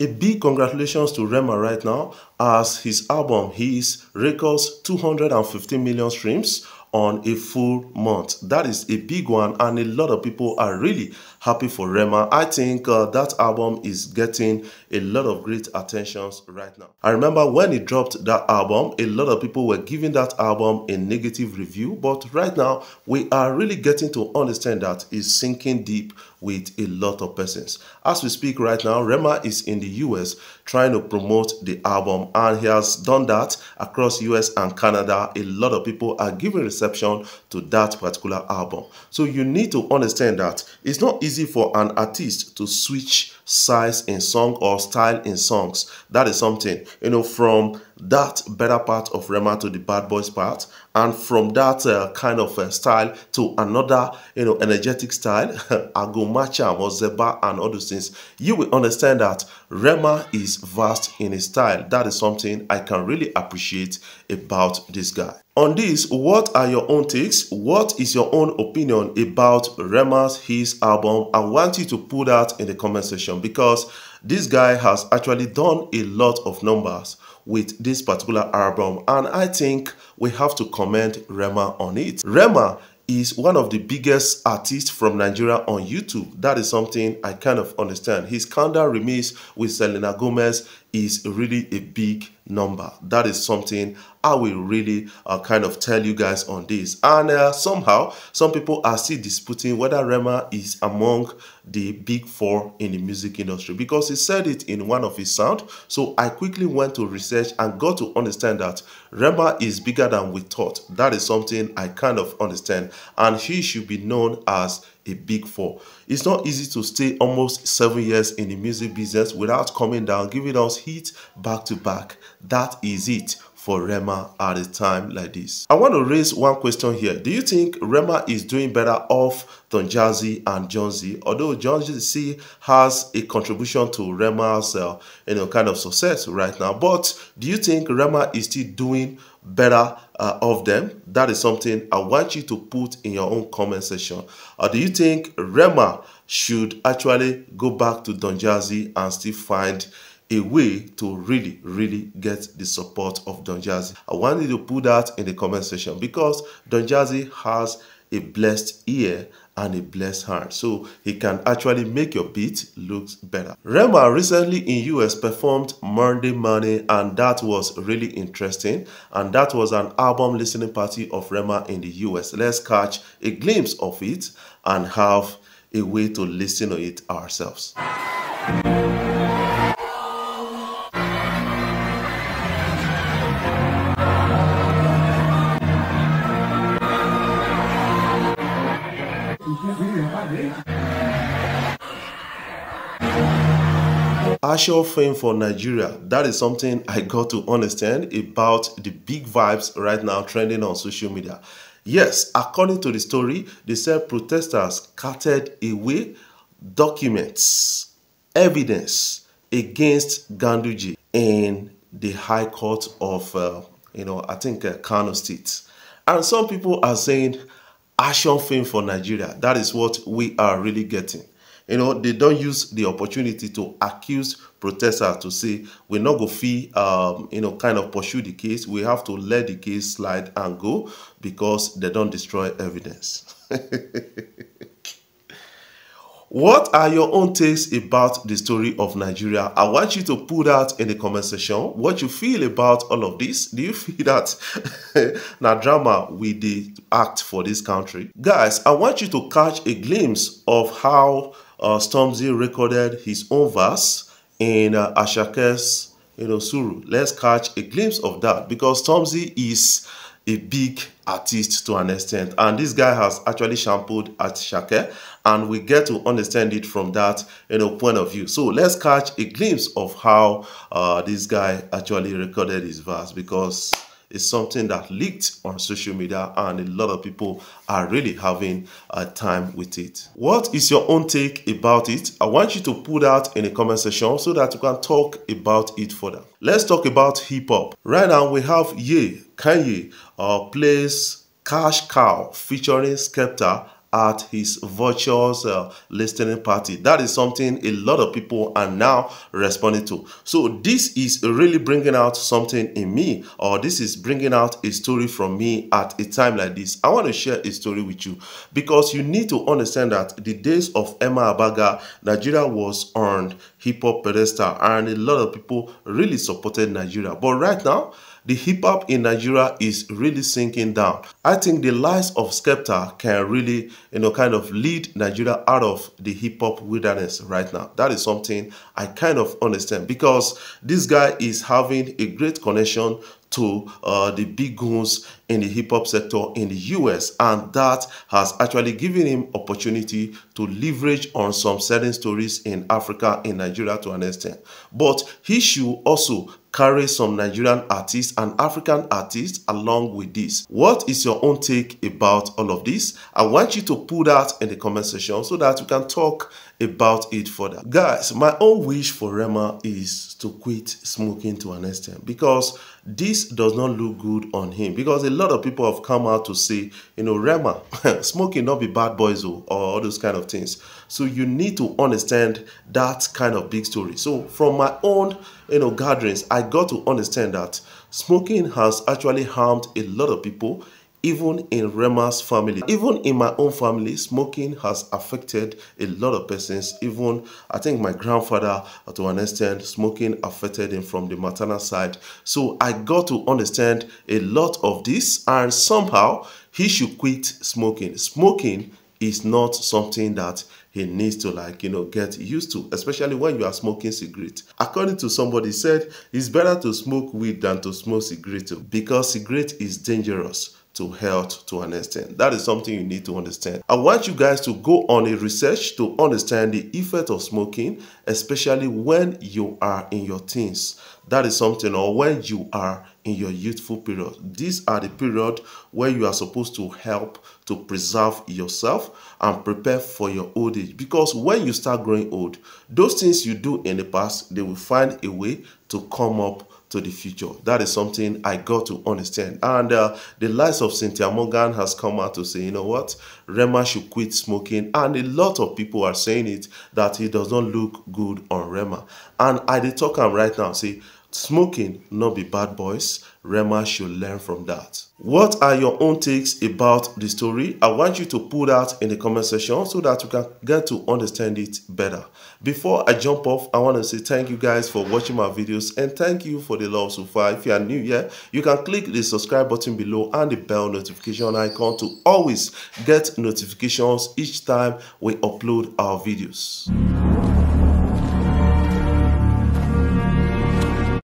A big congratulations to Rema right now as his album HIES records 215 million streams on a full month. That is a big one, and a lot of people are really happy for Rema. I think that album is getting a lot of great attentions right now. I remember when he dropped that album, a lot of people were giving that album a negative review, but right now we are really getting to understand that it's sinking deep with a lot of persons. As we speak right now, Rema is in the US trying to promote the album, and he has done that across US and Canada. A lot of people are giving reception to that particular album. So you need to understand that it's not easy for an artist to switch size in song or style in songs. That is something, from that better part of Rema to the bad boys part, and from that kind of style to another, energetic style, Agomacha or Zeba and all those things. You will understand that Rema is vast in his style. That is something I can really appreciate about this guy. On this, what are your own takes? What is your own opinion about Rema's HIES album? I want you to put that in the comment section, because this guy has actually done a lot of numbers with this particular album, and I think we have to commend Rema on it. Rema is one of the biggest artists from Nigeria on YouTube. That is something I kind of understand. His Kanda remix with Selena Gomez is really a big number. That is something I will really kind of tell you guys on this. And somehow, some people are still disputing whether Rema is among the big four in the music industry, because he said it in one of his sound. So I quickly went to research and got to understand that Rema is bigger than we thought. That is something I kind of understand, and he should be known as a big four. It's not easy to stay almost 7 years in the music business without coming down, giving us hits back to back. That is it for Rema at a time like this. I want to raise one question here. Do you think Rema is doing better off than Jazzy and John Z? Although John Z has a contribution to Rema's kind of success right now, but do you think Rema is still doing better of them? That is something I want you to put in your own comment section. Or do you think Rema should actually go back to Don Jazzy and still find a way to really get the support of Don Jazzy? I want you to put that in the comment section, because Don Jazzy has a blessed ear and a blessed heart, so he can actually make your beat look better. Rema recently in US performed Monday Morning, and that was really interesting, and that was an album listening party of Rema in the US. Let's catch a glimpse of it and have a way to listen to it ourselves. Actual fame for Nigeria. That is something I got to understand about the big vibes right now trending on social media. Yes, according to the story, they said protesters carted away documents, evidence against Ganduje in the High Court of, I think Kano State. And some people are saying action fame for Nigeria. That is what we are really getting. They don't use the opportunity to accuse protesters to say we're not going to fee, kind of pursue the case. We have to let the case slide and go because they don't destroy evidence. What are your own takes about the story of Nigeria? I want you to put that in the comment section. What you feel about all of this? Do you feel that now drama with the act for this country? Guys, I want you to catch a glimpse of how Stormzy recorded his own verse in Ashake's Suru. Let's catch a glimpse of that, because Stormzy is a big artist to an extent, and this guy has actually shampooed at Shake, and we get to understand it from that point of view. So let's catch a glimpse of how this guy actually recorded his verse, because it's something that leaked on social media and a lot of people are really having a time with it. What is your own take about it? I want you to put that in the comment section so that we can talk about it further. Let's talk about hip hop. Right now we have Kanye plays Cash Cow featuring Skepta at his virtuous listening party. That is something a lot of people are now responding to. So this is really bringing out something in me, or this is bringing out a story from me at a time like this. I want to share a story with you because you need to understand that the days of Emma Abaga, Nigeria was on hip-hop pedestal and a lot of people really supported Nigeria. But right now, the hip-hop in Nigeria is really sinking down. I think the likes of Skepta can really, kind of lead Nigeria out of the hip-hop wilderness right now. That is something I kind of understand because this guy is having a great connection to the big guns in the hip-hop sector in the US, and that has actually given him opportunity to leverage on some certain stories in Africa, in Nigeria to an extent. But he should also carry some Nigerian artists and African artists along with this. What is your own take about all of this? I want you to put that in the comment section so that we can talk about it further. Guys, my own wish for Rema is to quit smoking to an extent because this does not look good on him, because a lot of people have come out to say, Rema, smoking not be bad boys or all those kind of things. So you need to understand that kind of big story. So from my own gatherings, I got to understand that smoking has actually harmed a lot of people, even in Rema's family. Even in my own family, smoking has affected a lot of persons. Even, I think my grandfather, to an extent, smoking affected him from the maternal side. So I got to understand a lot of this, and somehow he should quit smoking. Smoking is not something that he needs to get used to, especially when you are smoking cigarette. According to somebody said, it's better to smoke weed than to smoke cigarette because cigarette is dangerous to health to an extent. That is something you need to understand. I want you guys to go on a research to understand the effect of smoking, especially when you are in your teens. That is something, or when you are in your youthful period. These are the period where you are supposed to help to preserve yourself and prepare for your old age. Because when you start growing old, those things you do in the past, they will find a way to come up to the future. That is something I got to understand. And the likes of Cynthia Morgan has come out to say, you know what, Rema should quit smoking. And a lot of people are saying it, that it does not look good on Rema. And I did talk am right now, say, smoking not be bad boys. Rema should learn from that. What are your own takes about the story? I want you to put that in the comment section so that you can get to understand it better. Before I jump off, I want to say thank you guys for watching my videos and thank you for the love so far. If you are new here, you can click the subscribe button below and the bell notification icon to always get notifications each time we upload our videos.